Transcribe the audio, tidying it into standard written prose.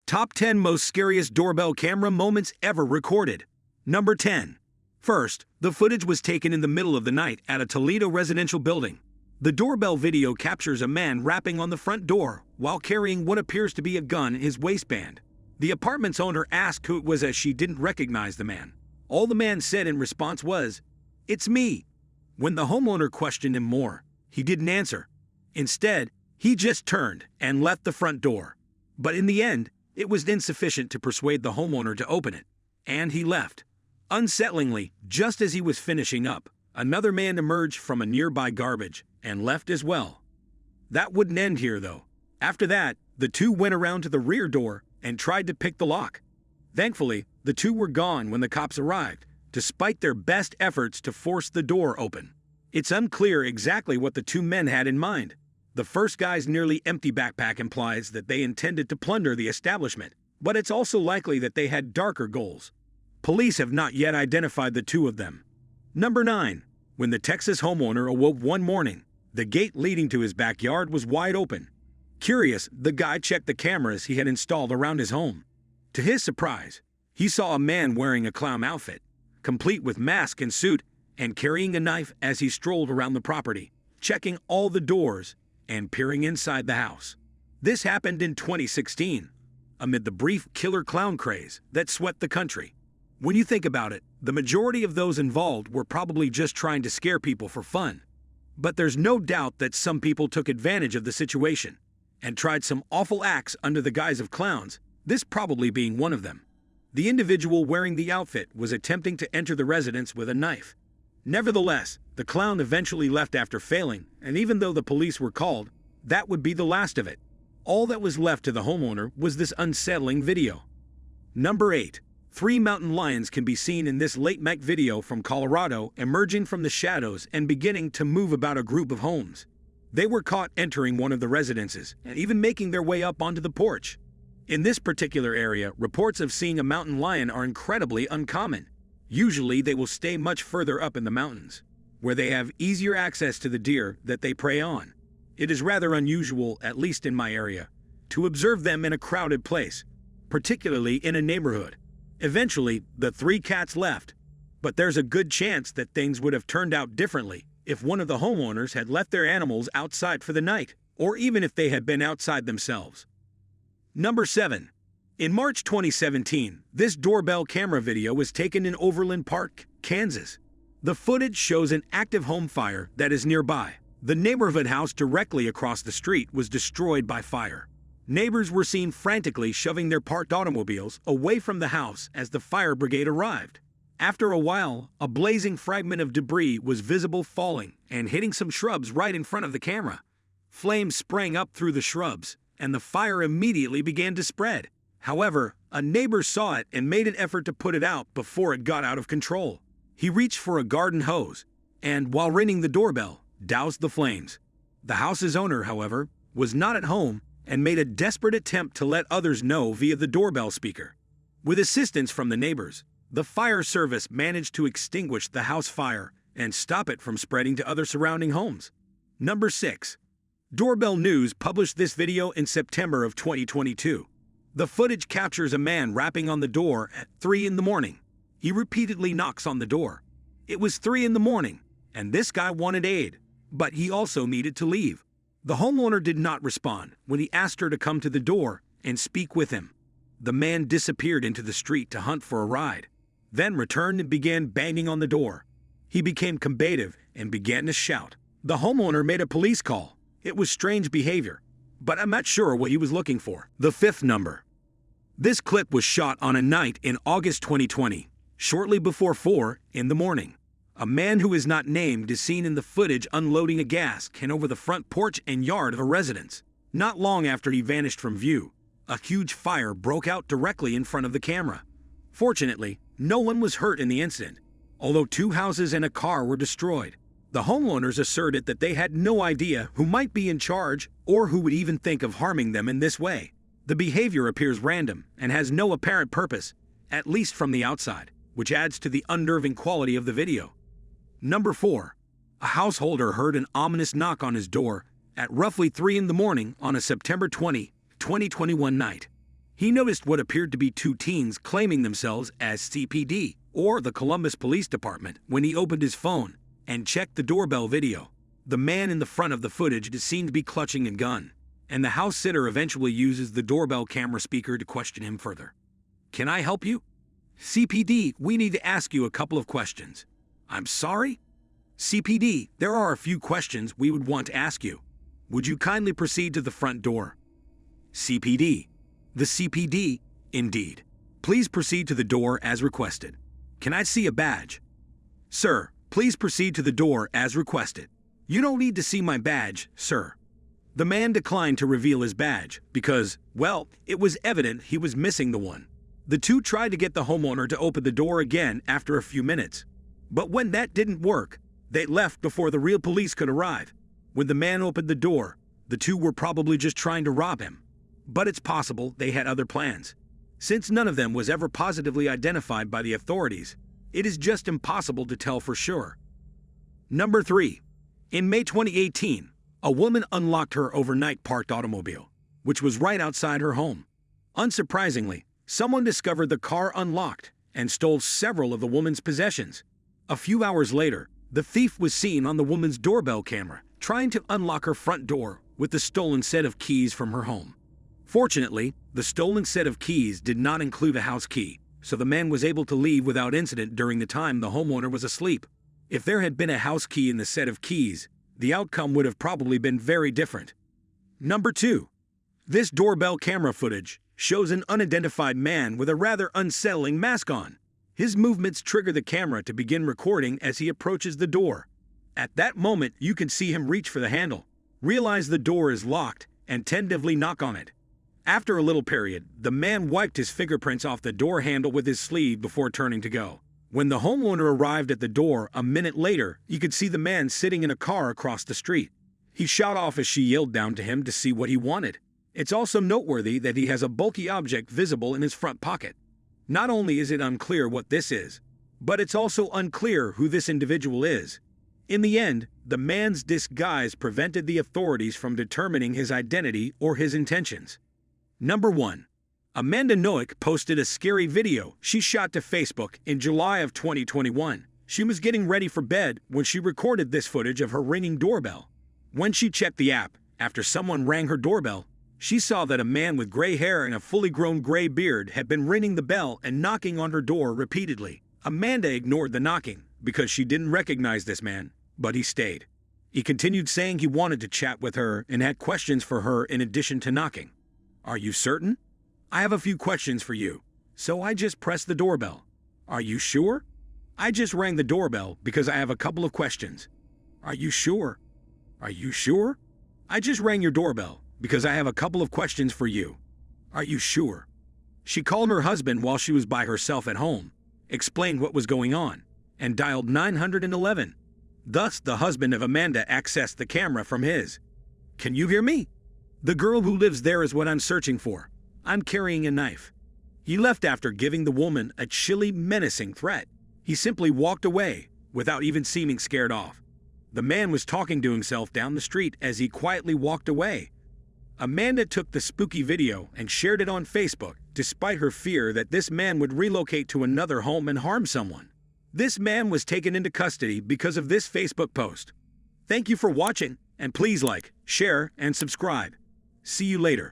Top 10 most scariest doorbell camera moments ever recorded. Number 10. First, the footage was taken in the middle of the night at a Toledo residential building. The doorbell video captures a man rapping on the front door while carrying what appears to be a gun in his waistband. The apartment's owner asked who it was as she didn't recognize the man. All the man said in response was, "It's me." When the homeowner questioned him more, he didn't answer. Instead, he just turned and left the front door. But in the end, it was insufficient to persuade the homeowner to open it, and he left. Unsettlingly, just as he was finishing up, another man emerged from a nearby garbage and left as well. That wouldn't end here, though. After that, the two went around to the rear door and tried to pick the lock. Thankfully, the two were gone when the cops arrived, despite their best efforts to force the door open. It's unclear exactly what the two men had in mind. The first guy's nearly empty backpack implies that they intended to plunder the establishment, but it's also likely that they had darker goals. Police have not yet identified the two of them. Number 9. When the Texas homeowner awoke one morning, the gate leading to his backyard was wide open. Curious, the guy checked the cameras he had installed around his home. To his surprise, he saw a man wearing a clown outfit, complete with mask and suit, and carrying a knife as he strolled around the property, checking all the doors and peering inside the house. This happened in 2016, amid the brief killer clown craze that swept the country. When you think about it, the majority of those involved were probably just trying to scare people for fun. But there's no doubt that some people took advantage of the situation and tried some awful acts under the guise of clowns, this probably being one of them. The individual wearing the outfit was attempting to enter the residence with a knife. Nevertheless, the clown eventually left after failing, and even though the police were called, that would be the last of it. All that was left to the homeowner was this unsettling video. Number 8. 3 mountain lions can be seen in this late-night video from Colorado emerging from the shadows and beginning to move about a group of homes. They were caught entering one of the residences and even making their way up onto the porch. In this particular area, reports of seeing a mountain lion are incredibly uncommon. Usually, they will stay much further up in the mountains, where they have easier access to the deer that they prey on. It is rather unusual, at least in my area, to observe them in a crowded place, particularly in a neighborhood. Eventually, the 3 cats left, but there's a good chance that things would have turned out differently if one of the homeowners had left their animals outside for the night, or even if they had been outside themselves. Number 7. In March 2017, this doorbell camera video was taken in Overland Park, Kansas. The footage shows an active home fire that is nearby. The neighborhood house directly across the street was destroyed by fire. Neighbors were seen frantically shoving their parked automobiles away from the house as the fire brigade arrived. After a while, a blazing fragment of debris was visible falling and hitting some shrubs right in front of the camera. Flames sprang up through the shrubs, and the fire immediately began to spread. However, a neighbor saw it and made an effort to put it out before it got out of control. He reached for a garden hose and, while ringing the doorbell, doused the flames. The house's owner, however, was not at home and made a desperate attempt to let others know via the doorbell speaker. With assistance from the neighbors, the fire service managed to extinguish the house fire and stop it from spreading to other surrounding homes. Number 6. Doorbell News published this video in September of 2022. The footage captures a man rapping on the door at 3 in the morning. He repeatedly knocks on the door. It was 3 in the morning, and this guy wanted aid, but he also needed to leave. The homeowner did not respond when he asked her to come to the door and speak with him. The man disappeared into the street to hunt for a ride, then returned and began banging on the door. He became combative and began to shout. The homeowner made a police call. It was strange behavior, but I'm not sure what he was looking for. The 5th number. This clip was shot on a night in August 2020, shortly before 4 in the morning. A man who is not named is seen in the footage unloading a gas can over the front porch and yard of a residence. Not long after he vanished from view, a huge fire broke out directly in front of the camera. Fortunately, no one was hurt in the incident, although 2 houses and a car were destroyed. The homeowners asserted that they had no idea who might be in charge or who would even think of harming them in this way. The behavior appears random and has no apparent purpose, at least from the outside, which adds to the unnerving quality of the video. Number 4. A householder heard an ominous knock on his door at roughly 3 in the morning on a September 20, 2021 night. He noticed what appeared to be two teens claiming themselves as CPD, or the Columbus Police Department, when he opened his phone and checked the doorbell video. The man in the front of the footage is seen to be clutching a gun, and the house sitter eventually uses the doorbell camera speaker to question him further. "Can I help you?" "CPD, we need to ask you a couple of questions." "I'm sorry?" "CPD, there are a few questions we would want to ask you. Would you kindly proceed to the front door?" CPD. The CPD, indeed. "Please proceed to the door as requested. Can I see a badge?" "Sir, please proceed to the door as requested." "You don't need to see my badge, sir." The man declined to reveal his badge because, well, it was evident he was missing the one. The two tried to get the homeowner to open the door again after a few minutes. But when that didn't work, they left before the real police could arrive. When the man opened the door, the two were probably just trying to rob him. But it's possible they had other plans. Since none of them was ever positively identified by the authorities, it is just impossible to tell for sure. Number 3. In May 2018, a woman unlocked her overnight parked automobile, which was right outside her home. Unsurprisingly, someone discovered the car unlocked and stole several of the woman's possessions. A few hours later, the thief was seen on the woman's doorbell camera trying to unlock her front door with the stolen set of keys from her home. Fortunately, the stolen set of keys did not include a house key, so the man was able to leave without incident during the time the homeowner was asleep. If there had been a house key in the set of keys, the outcome would have probably been very different. Number 2. This doorbell camera footage shows an unidentified man with a rather unsettling mask on. His movements trigger the camera to begin recording as he approaches the door. At that moment, you can see him reach for the handle, realize the door is locked, and tentatively knock on it. After a little period, the man wiped his fingerprints off the door handle with his sleeve before turning to go. When the homeowner arrived at the door a minute later, you could see the man sitting in a car across the street. He shot off as she yelled down to him to see what he wanted. It's also noteworthy that he has a bulky object visible in his front pocket. Not only is it unclear what this is, but it's also unclear who this individual is. In the end, the man's disguise prevented the authorities from determining his identity or his intentions. Number 1. Amanda Noack posted a scary video she shot to Facebook in July of 2021. She was getting ready for bed when she recorded this footage of her ringing doorbell. When she checked the app, after someone rang her doorbell, she saw that a man with gray hair and a fully grown gray beard had been ringing the bell and knocking on her door repeatedly. Amanda ignored the knocking because she didn't recognize this man, but he stayed. He continued saying he wanted to chat with her and had questions for her in addition to knocking. "Are you certain?" "I have a few questions for you, so I just pressed the doorbell." "Are you sure?" "I just rang the doorbell because I have a couple of questions." "Are you sure?" "Are you sure?" "I just rang your doorbell because I have a couple of questions for you." "Are you sure?" She called her husband while she was by herself at home, explained what was going on, and dialed 911. Thus, the husband of Amanda accessed the camera from his. "Can you hear me? The girl who lives there is what I'm searching for. I'm carrying a knife." He left after giving the woman a chilly, menacing threat. He simply walked away without even seeming scared off. The man was talking to himself down the street as he quietly walked away. Amanda took the spooky video and shared it on Facebook, despite her fear that this man would relocate to another home and harm someone. This man was taken into custody because of this Facebook post. Thank you for watching, and please like, share, and subscribe. See you later.